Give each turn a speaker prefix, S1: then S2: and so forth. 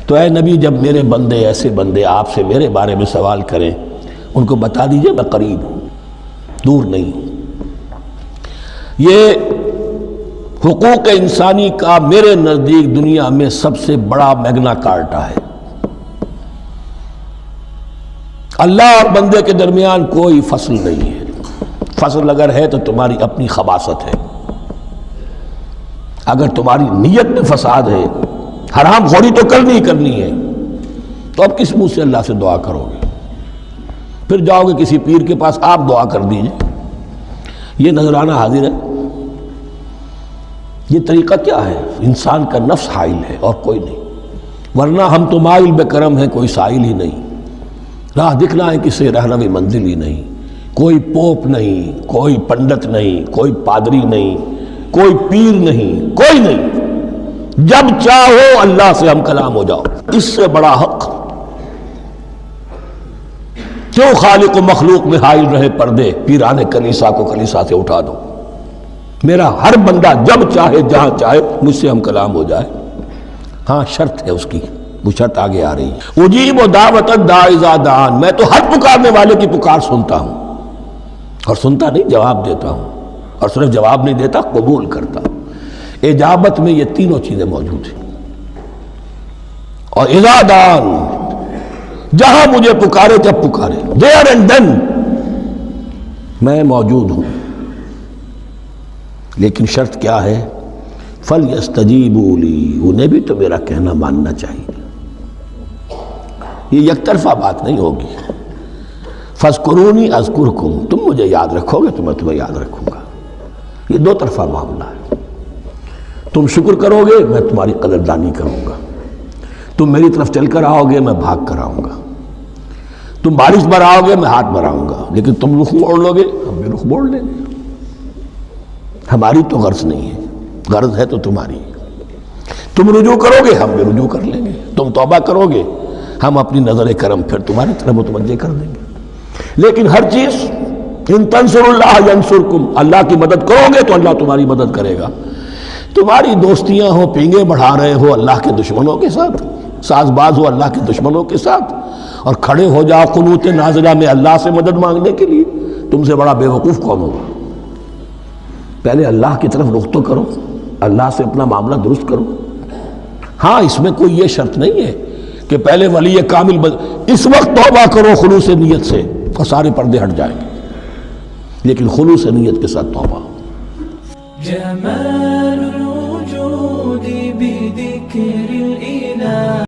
S1: تو اے نبی جب میرے بندے ایسے بندے آپ سے میرے بارے میں سوال کریں ان کو بتا دیجئے میں قریب ہوں، دور نہیں ہوں۔ یہ حقوق انسانی کا میرے نزدیک دنیا میں سب سے بڑا میگنا کارٹا ہے۔ اللہ اور بندے کے درمیان کوئی فصل نہیں ہے، فصل اگر ہے تو تمہاری اپنی خباثت ہے، اگر تمہاری نیت میں فساد ہے، حرام خوری تو کرنی ہی کرنی ہے، تو اب کس منہ سے اللہ سے دعا کرو گے؟ پھر جاؤ گے کسی پیر کے پاس، آپ دعا کر دیجئے، یہ نذرانہ حاضر ہے؟ یہ طریقہ کیا ہے؟ انسان کا نفس حائل ہے اور کوئی نہیں، ورنہ ہم تو مائل بے کرم ہیں، کوئی سائل ہی نہیں، راہ دکھنا ہے کسی رہنوی منزل ہی نہیں، کوئی پوپ نہیں، کوئی پنڈت نہیں، کوئی پادری نہیں، کوئی پیر نہیں، کوئی نہیں، جب چاہو اللہ سے ہم کلام ہو جاؤ، اس سے بڑا حق کیوں خالق و مخلوق میں حائل رہے پردے؟ پیران کلیسا کو کلیسا سے اٹھا دو، میرا ہر بندہ جب چاہے جہاں چاہے مجھ سے ہم کلام ہو جائے۔ ہاں شرط ہے اس کی، وہ شرط آگے آ رہی ہے، اجیب دعوت الداعی اذا دعان، میں تو ہر پکارنے والے کی پکار سنتا ہوں، اور سنتا نہیں جواب دیتا ہوں، اور صرف جواب نہیں دیتا قبول کرتا ہوں۔ اجابت میں یہ تینوں چیزیں موجود ہیں، اور اذا دعان، جہاں مجھے پکارے جب پکارے، there and then میں موجود ہوں، لیکن شرط کیا ہے؟ فَلْيَسْتَجِيبُوا لِي، انہیں بھی تو میرا کہنا ماننا چاہیے، یہ یک طرفہ بات نہیں ہوگی۔ فَاذْكُرُونِي أَذْكُرْكُمْ، تم مجھے یاد رکھو گے تو میں تمہیں یاد رکھوں گا، یہ دو طرفہ معاملہ ہے۔ تم شکر کرو گے میں تمہاری قدردانی کروں گا، تم میری طرف چل کر آؤ گے میں بھاگ کر آؤں گا، تم بارش برآؤ گے میں ہاتھ بڑھاؤں گا، لیکن تم رخ موڑ لو گے ہم بھی رخ موڑ لیں گے۔ ہماری تو غرض نہیں ہے، غرض ہے تو تمہاری، تم رجوع کرو گے ہم بھی رجوع کر لیں گے، تم توبہ کرو گے ہم اپنی نظر کرم پھر تمہاری طرف متوجہ کر دیں گے۔ لیکن ہر چیز ان تنصروا اللہ ینصرکم، اللہ کی مدد کرو گے تو اللہ تمہاری مدد کرے گا۔ تمہاری دوستیاں ہو، پینگے بڑھا رہے ہو اللہ کے دشمنوں کے ساتھ، ساز باز ہو اللہ کے دشمنوں کے ساتھ، اور کھڑے ہو جاؤ قنوت نازلہ میں اللہ سے مدد مانگنے کے لیے، تم سے بڑا بے وقوف کون ہوگا؟ پہلے اللہ کی طرف رخ تو کرو، اللہ سے اپنا معاملہ درست کرو۔ ہاں اس میں کوئی یہ شرط نہیں ہے کہ پہلے ولی کامل اس وقت توبہ کرو خلوص نیت سے اور سارے پردے ہٹ جائیں گے، لیکن خلوص نیت کے ساتھ توبہ۔
S2: جمال الوجود بذکر الإله